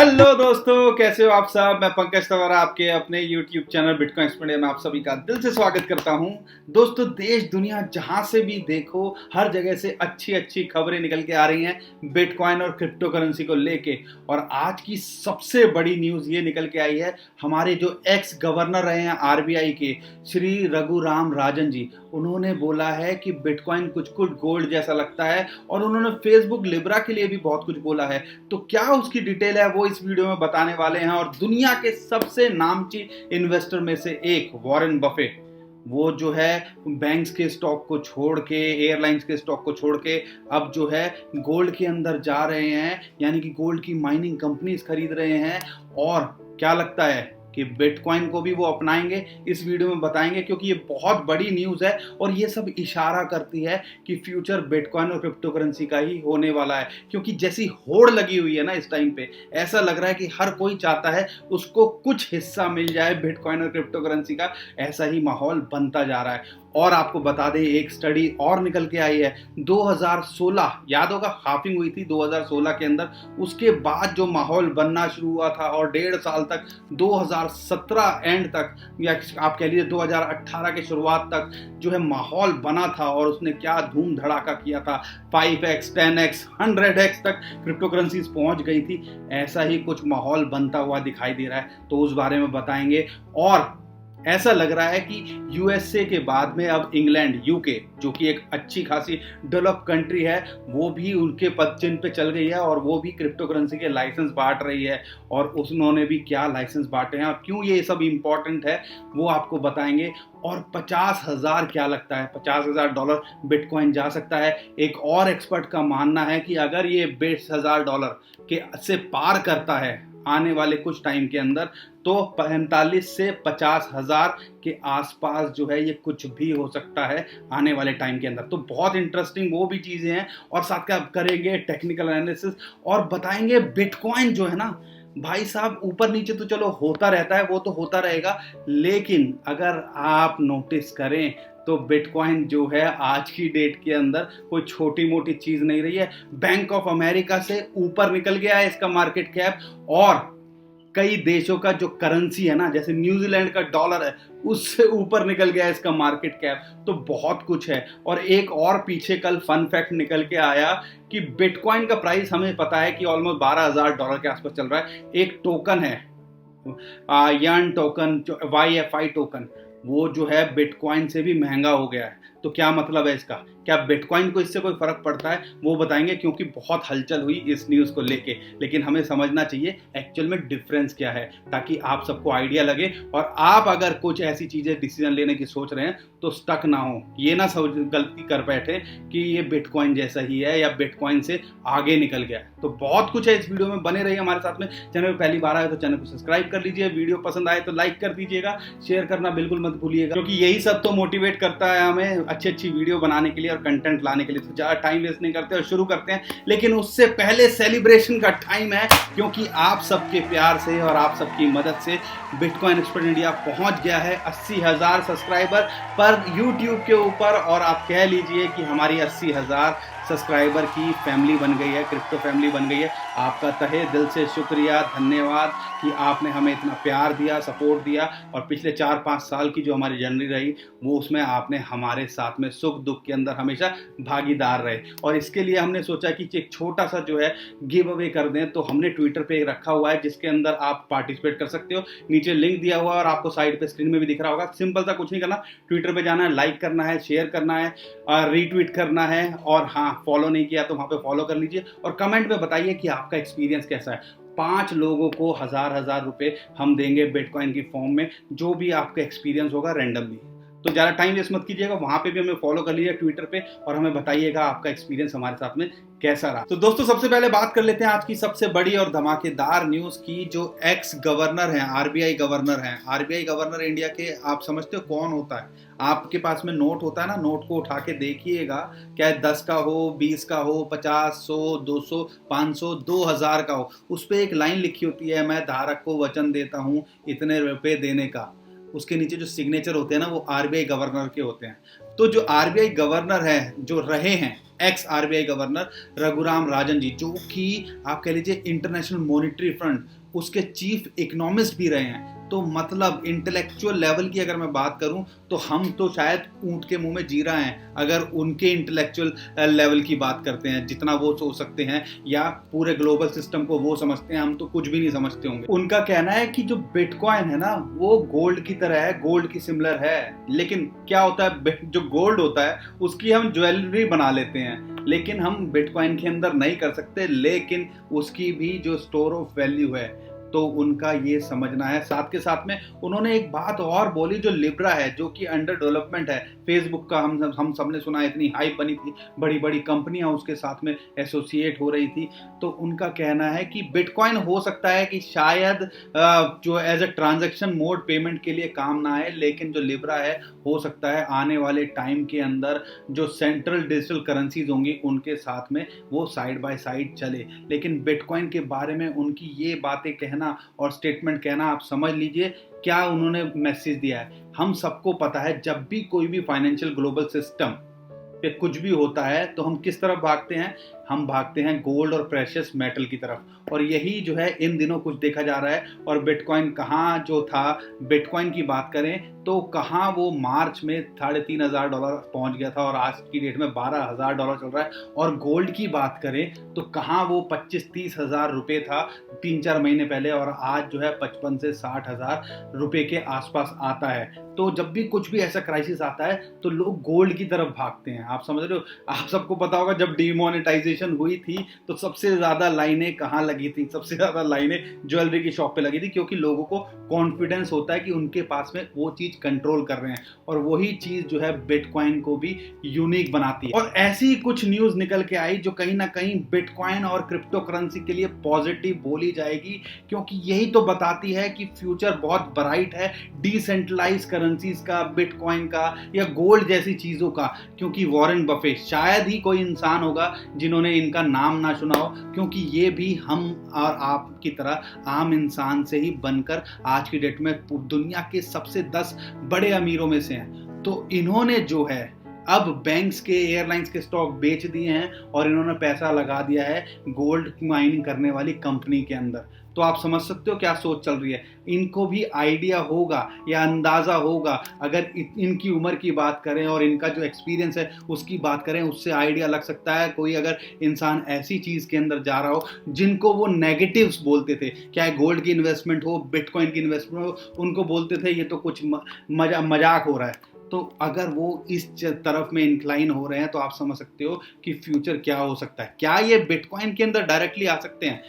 Hello दोस्तों, कैसे हो आप सब। मैं पंकज तवरा आपके अपने YouTube चैनल बिटकॉइन एक्सपर्ट में आप सभी का दिल से स्वागत करता हूं। दोस्तों, देश दुनिया जहां से भी देखो हर जगह से अच्छी अच्छी खबरें निकल के आ रही हैं बिटकॉइन और क्रिप्टो करेंसी को लेके। और आज की सबसे बड़ी न्यूज़ ये निकल के आई है, हमारे जो एक्स गवर्नर रहे हैं RBI के श्री रघुराम राजन जी, उन्होंने बोला है कि बिटकॉइन कुछ कुछ गोल्ड जैसा लगता है। और उन्होंने फेसबुक लिब्रा के लिए भी बहुत कुछ बोला है। तो क्या उसकी डिटेल है वो इस वीडियो में बताने वाले हैं। और दुनिया के सबसे नामची इन्वेस्टर में से एक वॉरेन बफेट, वो जो है बैंक्स के स्टॉक को छोड़ के, एयरलाइंस के स्टॉक को छोड़ के अब जो है गोल्ड के अंदर जा रहे हैं, यानी कि गोल्ड की माइनिंग कंपनीज खरीद रहे हैं। और क्या लगता है कि बिटकॉइन को भी वो अपनाएंगे, इस वीडियो में बताएंगे, क्योंकि ये बहुत बड़ी न्यूज़ है और ये सब इशारा करती है कि फ्यूचर बिटकॉइन और क्रिप्टो करेंसी का ही होने वाला है। क्योंकि जैसी होड़ लगी हुई है ना इस टाइम पे, ऐसा लग रहा है कि हर कोई चाहता है उसको कुछ हिस्सा मिल जाए बिटकॉइन और क्रिप्टो करेंसी का। ऐसा ही माहौल बनता जा रहा है। और आपको बता दें, एक स्टडी और निकल के आई है 2016, याद होगा हाफिंग हुई थी 2016 के अंदर। उसके बाद जो माहौल बनना शुरू हुआ था और 1.5 साल तक 2017 एंड तक, या आप कह लीजिए 2018 के शुरुआत तक जो है माहौल बना था। और उसने क्या धूम धड़ाका किया था, 5x 10x 100x तक क्रिप्टो करेंसीज पहुंच गई थी। ऐसा ही कुछ माहौल बनता हुआ दिखाई दे रहा है, तो उस बारे में बताएंगे। और ऐसा लग रहा है कि USA के बाद में अब इंग्लैंड, UK, जो कि एक अच्छी खासी डेवलप कंट्री है, वो भी उनके पदचिन्ह पे चल गई है और वो भी क्रिप्टो करेंसी के लाइसेंस बांट रही है। और उन्होंने भी क्या लाइसेंस बांटे हैं और क्यों ये सब इंपॉर्टेंट है वो आपको बताएंगे। और 50,000 क्या लगता है, $50,000 बिटकॉइन जा सकता है। एक और एक्सपर्ट का मानना है कि अगर ये $20,000 के से पार करता है आने वाले कुछ टाइम के अंदर, तो 45 से 50,000 के आसपास जो है ये कुछ भी हो सकता है आने वाले टाइम के अंदर। तो बहुत इंटरेस्टिंग वो भी चीज़ें हैं। और साथ में करेंगे टेक्निकल एनालिसिस और बताएंगे बिटकॉइन जो है ना भाई साहब, ऊपर नीचे तो चलो होता रहता है, वो तो होता रहेगा, लेकिन अगर आप नोटिस करें तो बिटकॉइन जो है आज की डेट के अंदर कोई छोटी मोटी चीज नहीं रही है। बैंक ऑफ अमेरिका से ऊपर निकल गया है इसका मार्केट कैप। और कई देशों का जो करेंसी है ना, जैसे न्यूजीलैंड का डॉलर है, उससे ऊपर निकल गया इसका मार्केट कैप। तो बहुत कुछ है। और एक और पीछे कल फन फैक्ट निकल के आया कि बिटकॉइन का प्राइस हमें पता है कि ऑलमोस्ट $12,000 के आसपास चल रहा है। एक टोकन है यन टोकन, जो YFI टोकन, वो जो है बिटकॉइन से भी महंगा हो गया है। तो क्या मतलब है इसका, क्या बिटकॉइन को इससे कोई फर्क पड़ता है, वो बताएंगे, क्योंकि बहुत हलचल हुई इस न्यूज़ को लेके। लेकिन हमें समझना चाहिए एक्चुअल में डिफरेंस क्या है, ताकि आप सबको आइडिया लगे और आप अगर कुछ ऐसी चीज़ें डिसीजन लेने की सोच रहे हैं तो स्टक ना हो, ये ना गलती कर बैठे कि ये बिटकॉइन जैसा ही है या बिटकॉइन से आगे निकल गया है। तो बहुत कुछ है इस वीडियो में, बने रहिए हमारे साथ में। चैनल पर पहली बार आए तो चैनल को सब्सक्राइब कर लीजिए, वीडियो पसंद आए तो लाइक कर दीजिएगा, शेयर करना बिल्कुल मत भूलिएगा, क्योंकि यही सब तो मोटिवेट करता है हमें अच्छी अच्छी वीडियो बनाने के लिए और कंटेंट लाने के लिए। तो ज़्यादा टाइम वेस्ट नहीं करते और शुरू करते हैं। लेकिन उससे पहले सेलिब्रेशन का टाइम है, क्योंकि आप सबके प्यार से और आप सबकी मदद से बिटकॉइन एक्सपर्ट इंडिया पहुंच गया है 80,000 सब्सक्राइबर पर YouTube के ऊपर। और आप कह लीजिए कि हमारी 80,000 सब्सक्राइबर की फैमिली बन गई है, क्रिप्टो फैमिली बन गई है। आपका तहे दिल से शुक्रिया, धन्यवाद कि आपने हमें इतना प्यार दिया, सपोर्ट दिया। और पिछले 4-5 साल की जो हमारी जर्नी रही, वो उसमें आपने हमारे साथ में सुख दुख के अंदर हमेशा भागीदार रहे। और इसके लिए हमने सोचा कि एक छोटा सा जो है गिव अवे कर दें। तो हमने ट्विटर पे रखा हुआ है, जिसके अंदर आप पार्टिसिपेट कर सकते हो। नीचे लिंक दिया हुआ है और आपको साइड पे स्क्रीन में भी दिख रहा होगा। सिंपल सा कुछ नहीं करना, ट्विटर पे जाना है, लाइक करना है, शेयर करना है, रीट्वीट करना है। और हाँ, फॉलो नहीं किया तो वहां पे फॉलो कर लीजिए और कमेंट में बताइए कि आपका एक्सपीरियंस कैसा है। 5 लोगों को हजार रुपए हम देंगे बिटकॉइन की फॉर्म में, जो भी आपका एक्सपीरियंस होगा रैंडमली। तो ज़्यादा टाइम वेस्ट मत कीजिएगा, वहां पे भी हमें फॉलो कर लीजिए ट्विटर पे और हमें बताइएगा आपका एक्सपीरियंस हमारे साथ में कैसा रहा। तो दोस्तों, सबसे पहले बात कर लेते हैं आज की सबसे बड़ी और धमाकेदार न्यूज़ की। जो एक्स गवर्नर हैं, RBI गवर्नर हैं, RBI गवर्नर इंडिया के, आप समझते हो कौन होता है? आपके पास में नोट होता है ना, नोट को उठा के देखिएगा, क्या 10 का हो, 20 का हो, 50, 100, 200, 500, 2000 का हो, उस पर एक लाइन लिखी होती है, मैं धारक को वचन देता हूँ इतने रुपए देने का। उसके नीचे जो सिग्नेचर होते हैं ना, वो RBI गवर्नर के होते हैं। तो जो आरबीआई गवर्नर है, जो रहे हैं x RBI governor Raghuram Rajan ji, जो कि आप कह लीजिए इंटरनेशनल मॉनिटरी फंड उसके चीफ इकोनॉमिस्ट भी रहे हैं। तो मतलब इंटेलेक्चुअल लेवल की अगर मैं बात करूं तो हम तो शायद ऊंट के मुंह में जीरा हैं अगर उनके इंटेलेक्चुअल लेवल की बात करते हैं, जितना वो सोच सकते हैं या पूरे ग्लोबल सिस्टम को वो समझते हैं, हम तो कुछ भी नहीं समझते होंगे। उनका कहना है कि जो बिटकॉइन है ना वो गोल्ड की तरह है, गोल्ड की सिमिलर है। लेकिन क्या होता है, जो गोल्ड होता है उसकी हम ज्वेलरी बना लेते हैं, लेकिन हम बिटकॉइन के अंदर नहीं कर सकते। लेकिन उसकी भी जो स्टोर ऑफ वैल्यू है तो उनका ये समझना है। साथ के साथ में उन्होंने एक बात और बोली, जो लिब्रा है जो कि अंडर डेवलपमेंट है, फेसबुक का हम सब ने सुना, इतनी हाइप बनी थी, बड़ी बड़ी कंपनियां उसके साथ में एसोसिएट हो रही थी। तो उनका कहना है कि बिटकॉइन हो सकता है कि शायद जो as a transaction mode payment के लिए काम ना आए, लेकिन जो लिब्रा है हो सकता है आने वाले टाइम के अंदर जो सेंट्रल डिजिटल करेंसीज होंगी उनके साथ में वो साइड बाय साइड चले। लेकिन बिटकॉइन के बारे में उनकी ये बातें कहना और स्टेटमेंट कहना, आप समझ लीजिए क्या उन्होंने मैसेज दिया है। हम सबको पता है जब भी कोई भी फाइनेंशियल ग्लोबल सिस्टम पे कुछ भी होता है तो हम किस तरफ भागते हैं, हम भागते हैं गोल्ड और प्रेशियस मेटल की तरफ। और यही जो है इन दिनों कुछ देखा जा रहा है। और बिटकॉइन कहाँ जो था, बिटकॉइन की बात करें तो कहाँ वो मार्च में $3,500 पहुंच गया था और आज की डेट में $12,000 चल रहा है। और गोल्ड की बात करें तो कहाँ वो 25-30 हज़ार रुपये था 3-4 महीने पहले, और आज जो है 55 से 60 हज़ार रुपये के आसपास आता है। तो जब भी कुछ भी ऐसा क्राइसिस आता है तो लोग गोल्ड की तरफ भागते हैं। आप समझ रहे हो, आप सबको पता होगा जब डिमोनेटाइजेशन हुई थी तो सबसे ज्यादा लाइनें कहाँ लगी थी, सबसे ज्यादा लाइनें ज्वेलरी की शॉप पे लगी थी, क्योंकि लोगों को कॉन्फिडेंस होता है कि उनके पास में वो चीज कंट्रोल कर रहे हैं। और वही चीज जो है बिटकॉइन को भी यूनिक बनाती है। और ऐसी कुछ न्यूज निकल के आई जो कहीं ना कहीं बिटकॉइन और क्रिप्टो करेंसी के लिए पॉजिटिव बोली जाएगी, क्योंकि यही तो बताती है कि फ्यूचर बहुत ब्राइट है डिसेंट्रलाइज करेंसीज का, बिटकॉइन का या गोल्ड जैसी चीजों का। क्योंकि वॉरेन बफेट शायद ही कोई इंसान होगा जिन्होंने इनका नाम ना सुना हो, क्योंकि ये भी हम और आप की तरह आम इंसान से ही बनकर आज की डेट में दुनिया के सबसे 10 बड़े अमीरों में से हैं। तो इन्होंने जो है अब बैंक्स के, एयरलाइंस के स्टॉक बेच दिए हैं और इन्होंने पैसा लगा दिया है गोल्ड माइनिंग करने वाली कंपनी के अंदर। तो आप समझ सकते हो क्या सोच चल रही है। इनको भी आइडिया होगा या अंदाजा होगा, अगर इनकी उम्र की बात करें और इनका जो एक्सपीरियंस है उसकी बात करें, उससे आइडिया लग सकता है कोई अगर इंसान ऐसी चीज के अंदर जा रहा हो जिनको वो नेगेटिव्स बोलते थे, चाहे गोल्ड की इन्वेस्टमेंट हो, बिटकॉइन की इन्वेस्टमेंट हो, उनको बोलते थे ये तो कुछ मजाक हो रहा है। तो अगर वो इस तरफ में इंक्लाइन हो रहे हैं तो आप समझ सकते हो कि फ्यूचर क्या हो सकता है। क्या ये बिटकॉइन के अंदर डायरेक्टली आ सकते हैं?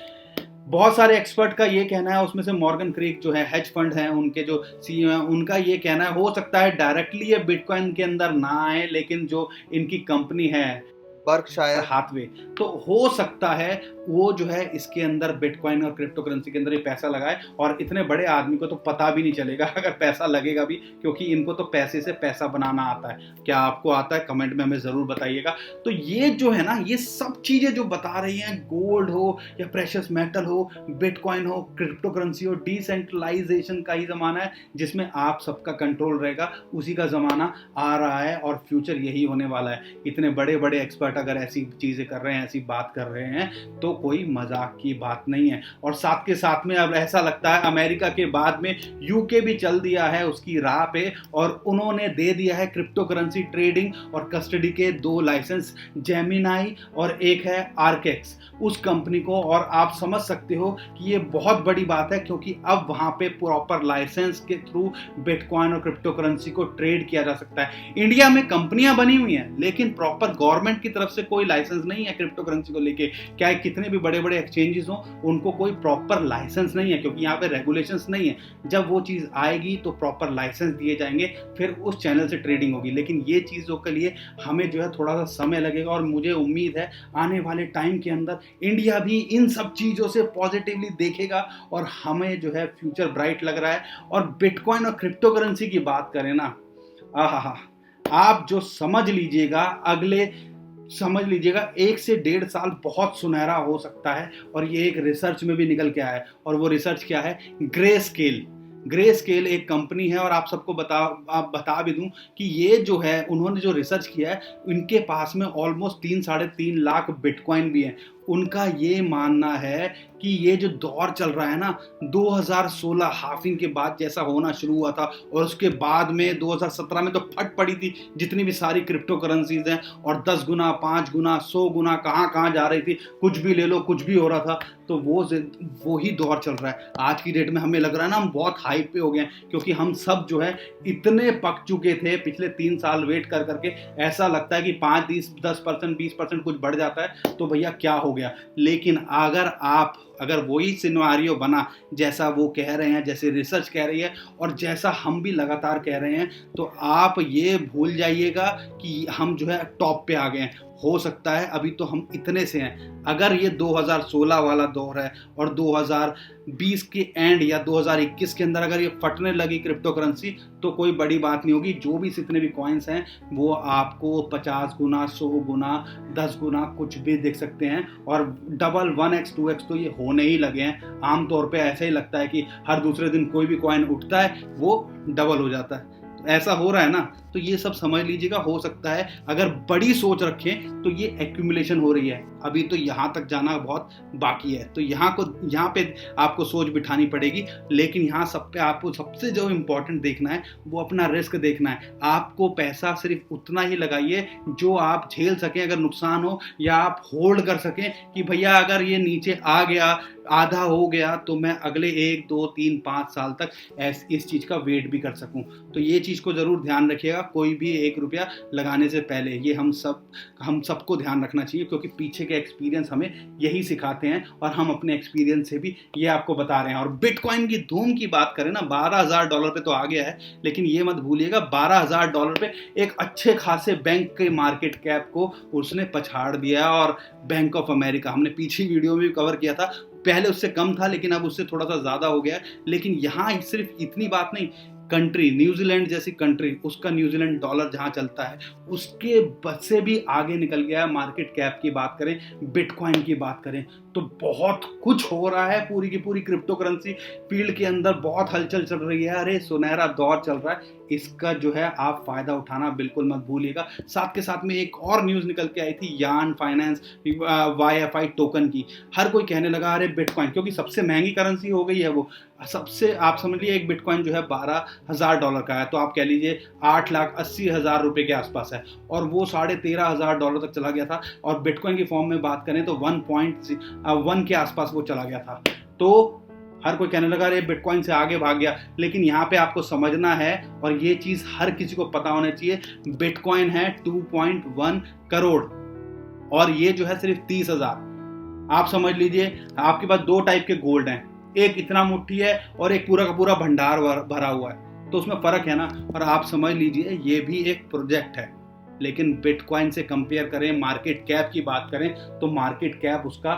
बहुत सारे एक्सपर्ट का ये कहना है, उसमें से मॉर्गन क्रीक जो है हेज फंड हैं उनके जो सीईओ हैं, उनका ये कहना है हो सकता है डायरेक्टली ये बिटकॉइन के अंदर ना आए, लेकिन जो इनकी कंपनी है बर्कशायर हाथवे, तो हो सकता है वो जो है इसके अंदर बिटकॉइन और क्रिप्टो करेंसी के अंदर ये पैसा लगाए। और इतने बड़े आदमी को तो पता भी नहीं चलेगा अगर पैसा लगेगा भी, क्योंकि इनको तो पैसे से पैसा बनाना आता है। क्या आपको आता है? कमेंट में हमें जरूर बताइएगा। तो ये जो है ना, ये सब चीजें जो बता रही हैं, गोल्ड हो या प्रेशियस मेटल हो, बिटकॉइन हो, क्रिप्टो करेंसी हो, डिसेंट्रलाइजेशन का ही जमाना है जिसमें आप सबका कंट्रोल रहेगा, उसी का जमाना आ रहा है और फ्यूचर यही होने वाला है। इतने बड़े बड़े एक्सपर्ट अगर ऐसी चीजें कर रहे हैं, ऐसी बात कर रहे हैं, तो कोई मजाक की बात नहीं है। और साथ के साथ में अब ऐसा लगता है अमेरिका के बाद में यूके भी चल दिया है उसकी राह पे, और उन्होंने दे दिया है क्रिप्टो करेंसी ट्रेडिंग और कस्टडी के 2 लाइसेंस, जेमिनाई और एक है आर्केक्स, उस कंपनी को। और आप समझ सकते हो कि ये बहुत बड़ी बात है, क्योंकि अब वहां पे प्रॉपर लाइसेंस के थ्रू बिटकॉइन और क्रिप्टो करेंसी को ट्रेड किया जा सकता है। इंडिया में कंपनियां बनी हुई हैं, लेकिन प्रॉपर गवर्नमेंट की तरफ से कोई लाइसेंस नहीं है क्रिप्टो करेंसी को लेके। क्या कितने भी बड़े बड़े एक्सचेंजेस हो, उनको कोई प्रॉपर लाइसेंस नहीं है, क्योंकि यहाँ पे रेगुलेशंस नहीं है। जब वो चीज आएगी तो प्रॉपर लाइसेंस दिए जाएंगे, फिर उस चैनल से ट्रेडिंग होगी। लेकिन ये चीजों के लिए हमें जो है थोड़ा सा समय लगेगा, और मुझे उम्मीद है आने वाले टाइम के अंदर इंडिया भी इन सब चीजों से पॉजिटिवली देखेगा और हमें जो है फ्यूचर ब्राइट लग रहा है। और बिटकॉइन और क्रिप्टो करेंसी की बात करें ना, आप जो समझ लीजिएगा, समझ लीजिएगा 1 से 1.5 साल बहुत सुनहरा हो सकता है। और ये एक रिसर्च में भी निकल के आया है, और वो रिसर्च क्या है? Grey scale. ग्रे स्केल एक कंपनी है और आप सबको आप बता भी दूं कि ये जो है उन्होंने जो रिसर्च किया है, इनके पास में ऑलमोस्ट 3-3.5 लाख बिटकॉइन भी हैं। उनका ये मानना है कि ये जो दौर चल रहा है ना, 2016 हाफिंग के बाद जैसा होना शुरू हुआ था और उसके बाद में 2017 में तो फट पड़ी थी जितनी भी सारी क्रिप्टो करेंसीज हैं, और 10 गुना 5 गुना 100 गुना कहाँ कहाँ जा रही थी, कुछ भी ले लो कुछ भी हो रहा था। तो वो ही दौर चल रहा है आज की डेट में। हमें लग रहा है ना हम बहुत हाइप पे हो गए हैं, क्योंकि हम सब जो है इतने पक चुके थे पिछले 3 साल वेट कर करके। ऐसा लगता है कि 5-10% 20% कुछ बढ़ जाता है तो भैया क्या हो गया। लेकिन अगर वही सिनेरियो बना जैसा वो कह रहे हैं, जैसे रिसर्च कह रही है और जैसा हम भी लगातार कह रहे हैं, तो आप ये भूल जाइएगा कि हम जो है टॉप पे आ गए हैं। हो सकता है अभी तो हम इतने से हैं। अगर ये 2016 वाला दौर है और 2020 के एंड या 2021 के अंदर अगर ये फटने लगी क्रिप्टो करेंसी, तो कोई बड़ी बात नहीं होगी। जो भी जितने भी कॉइन्स हैं वो आपको 50 गुना 100 गुना 10 गुना कुछ भी देख सकते हैं, और डबल 1x 2x तो ये होने ही लगे हैं। आमतौर पे ऐसा ही लगता है कि हर दूसरे दिन कोई भी कॉइन उठता है वो डबल हो जाता है। तो ऐसा हो रहा है ना, तो ये सब समझ लीजिएगा। हो सकता है अगर बड़ी सोच रखें तो ये एक्यूमुलेशन हो रही है, अभी तो यहाँ तक जाना बहुत बाकी है। तो यहाँ पे आपको सोच बिठानी पड़ेगी। लेकिन यहाँ सब पे आपको सबसे जो इम्पोर्टेंट देखना है वो अपना रिस्क देखना है। आपको पैसा सिर्फ उतना ही लगाइए जो आप झेल सकें अगर नुकसान हो, या आप होल्ड कर सकें कि भैया अगर ये नीचे आ गया, आधा हो गया, तो मैं अगले 1 2 3 5 साल तक इस चीज़ का वेट भी कर सकूं। तो ये चीज़ को ज़रूर ध्यान रखिएगा कोई भी 1 रुपया लगाने से पहले। ये हम सबको ध्यान रखना चाहिए, क्योंकि पीछे के एक्सपीरियंस हमें यही सिखाते हैं और हम अपने एक्सपीरियंस से भी ये आपको बता रहे हैं। और बिटकॉइन की धूम की बात करें ना, $12,000 पे तो आ गया है, लेकिन ये मत भूलिएगा $12,000 पे एक अच्छे खासे बैंक के मार्केट कैप को उसने पछाड़ दिया। और बैंक ऑफ अमेरिका, हमने पीछे वीडियो में भी कवर किया था, पहले उससे कम था लेकिन अब उससे थोड़ा सा ज़्यादा हो गया है। लेकिन यहाँ सिर्फ इतनी बात नहीं, कंट्री न्यूजीलैंड जैसी कंट्री, उसका न्यूजीलैंड डॉलर जहाँ चलता है उसके बस से भी आगे निकल गया है। मार्केट कैप की बात करें, बिटकॉइन की बात करें, तो बहुत कुछ हो रहा है। पूरी की पूरी क्रिप्टो करेंसी फील्ड के अंदर बहुत हलचल चल रही है। अरे सुनहरा दौर चल रहा है, इसका जो है आप फायदा उठाना बिल्कुल मत भूलिएगा। साथ के साथ में एक और न्यूज़ निकल के आई थी यान फाइनेंस YFI टोकन की। हर कोई कहने लगा अरे बिटकॉइन, क्योंकि सबसे महंगी करेंसी हो गई है वो। सबसे आप समझ लीजिए एक बिटकॉइन जो है $12,000 का है, तो आप कह लीजिए 8,80,000 रुपए के आसपास है, और वो $13,500 तक चला गया था। और बिटकॉइन की फॉर्म में बात करें तो 1.1 के आसपास वो चला गया था। तो हर कोई कहने लगा अरे बिटकॉइन से आगे भाग गया। लेकिन यहाँ पे आपको समझना है, और ये चीज़ हर किसी को पता होना चाहिए, बिटकॉइन है 2.1 करोड़ और ये जो है सिर्फ 30,000। आप समझ लीजिए आपके पास 2 टाइप के गोल्ड हैं, एक इतना मुट्ठी है और एक पूरा का पूरा भंडार भरा हुआ है, तो उसमें फ़र्क है ना। और आप समझ लीजिए ये भी एक प्रोजेक्ट है। लेकिन बिटकॉइन से कंपेयर करें, मार्केट कैप की बात करें, तो मार्केट कैप उसका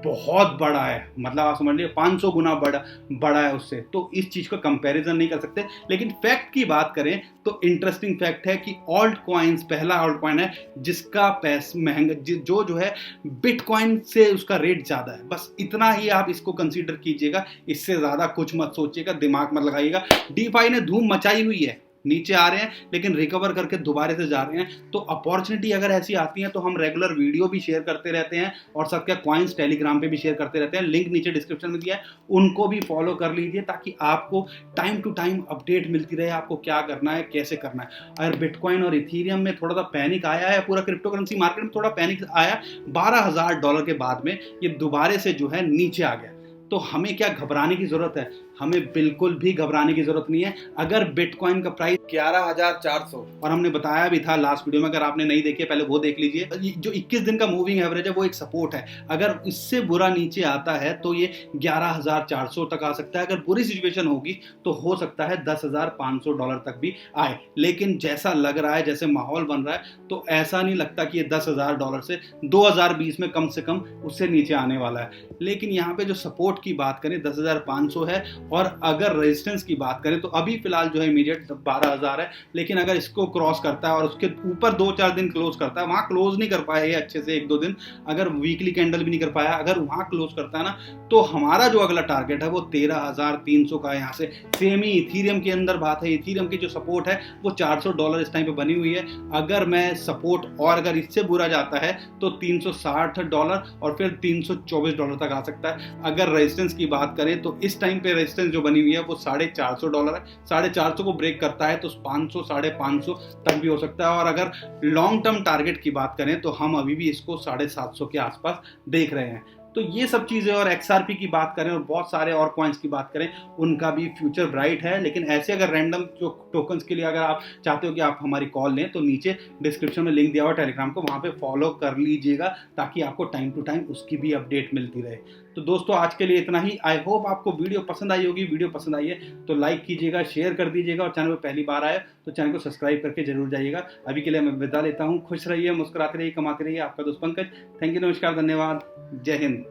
बहुत बड़ा है। मतलब आप समझ लीजिए 500 गुना बड़ा है उससे। तो इस चीज़ को कंपैरिजन नहीं कर सकते। लेकिन फैक्ट की बात करें तो इंटरेस्टिंग फैक्ट है कि ऑल्ट कॉइन्स पहला ऑल्ट कॉइन है जिसका पैसा महंगा, जो है बिटकॉइन से उसका रेट ज़्यादा है। बस इतना ही आप इसको कंसीडर कीजिएगा, इससे ज़्यादा कुछ मत सोचिएगा, दिमाग मत लगाइएगा। डीफाई ने धूम मचाई हुई है, नीचे आ रहे हैं लेकिन रिकवर करके दोबारा से जा रहे हैं। तो अपॉर्चुनिटी अगर ऐसी आती है तो हम रेगुलर वीडियो भी शेयर करते रहते हैं, और सबके कॉइन्स टेलीग्राम पे भी शेयर करते रहते हैं। लिंक नीचे डिस्क्रिप्शन में दिया है, उनको भी फॉलो कर लीजिए ताकि आपको टाइम टू टाइम अपडेट मिलती रहे, आपको क्या करना है कैसे करना है। अगर बिटकॉइन और इथीरियम में थोड़ा सा पैनिक आया है, पूरा क्रिप्टो करेंसी मार्केट में थोड़ा पैनिक आया $12,000 के बाद में, ये दोबारा से जो है नीचे आ गया। तो हमें क्या घबराने की जरूरत है? हमें बिल्कुल भी घबराने की जरूरत नहीं है। अगर बिटकॉइन का प्राइस 11,400, और हमने बताया भी था लास्ट वीडियो में, अगर आपने नहीं देखी पहले वो देख लीजिए। जो 21 दिन का मूविंग एवरेज है वो एक सपोर्ट है। अगर इससे बुरा नीचे आता है तो ये 11,400 तक आ सकता है। अगर बुरी सिचुएशन होगी तो हो सकता है $10,500 तक भी आए। लेकिन जैसा लग रहा है, जैसे माहौल बन रहा है, तो ऐसा नहीं लगता कि ये $10,000 से 2020 में कम से कम उससे नीचे आने वाला है। लेकिन यहाँ पे जो सपोर्ट की बात करें 10,500 है, और अगर रेजिस्टेंस की बात करें तो अभी फिलहाल जो है इमीडिएट 12,000 है, लेकिन अगर इसको क्रॉस करता है और उसके ऊपर 2-4 दिन क्लोज करता है, वहां क्लोज नहीं कर पाया ये अच्छे से 1-2 दिन, अगर वीकली कैंडल भी नहीं कर पाया, अगर वहां क्लोज करता है ना, तो हमारा जो अगला टारगेट है वो 13,300 का है। यहाँ से सेम ही इथीरियम के अंदर बात है, इथीरियम की जो सपोर्ट है वो $400 इस टाइम पे बनी हुई है। अगर मैं सपोर्ट और अगर इससे बुरा जाता है तो $360 और फिर $324 तक आ सकता है। अगर रेजिस्टेंस की बात करें तो इस टाइम पे रेजिस्टेंस जो बनी हुई है वो $450 है। 450 को ब्रेक करता है तो 500 550 तक भी हो सकता है। और अगर लॉन्ग टर्म टारगेट की बात करें तो हम अभी भी इसको 750 के आसपास देख रहे हैं। तो ये सब चीज़ें, और XRP की बात करें और बहुत सारे और कॉइन्स की बात करें, उनका भी फ्यूचर ब्राइट है। लेकिन ऐसे अगर रैंडम जो टोकन्स के लिए अगर आप चाहते हो कि आप हमारी कॉल लें तो नीचे डिस्क्रिप्शन में लिंक दिया हुआ टेलीग्राम को, वहाँ पे फॉलो कर लीजिएगा ताकि आपको टाइम टू टाइम उसकी भी अपडेट मिलती रहे। तो दोस्तों आज के लिए इतना ही। आई होप आपको वीडियो पसंद आई होगी। वीडियो पसंद आई है तो लाइक कीजिएगा, शेयर कर दीजिएगा, और चैनल पर पहली बार आए तो चैनल को सब्सक्राइब करके जरूर जाइएगा। अभी के लिए मैं विदा लेता हूँ। खुश रहिए, मुस्कुराते रहिए, कमाते रहिए। आपका दोस्त पंकज। थैंक यू, नमस्कार, धन्यवाद, जय हिंद।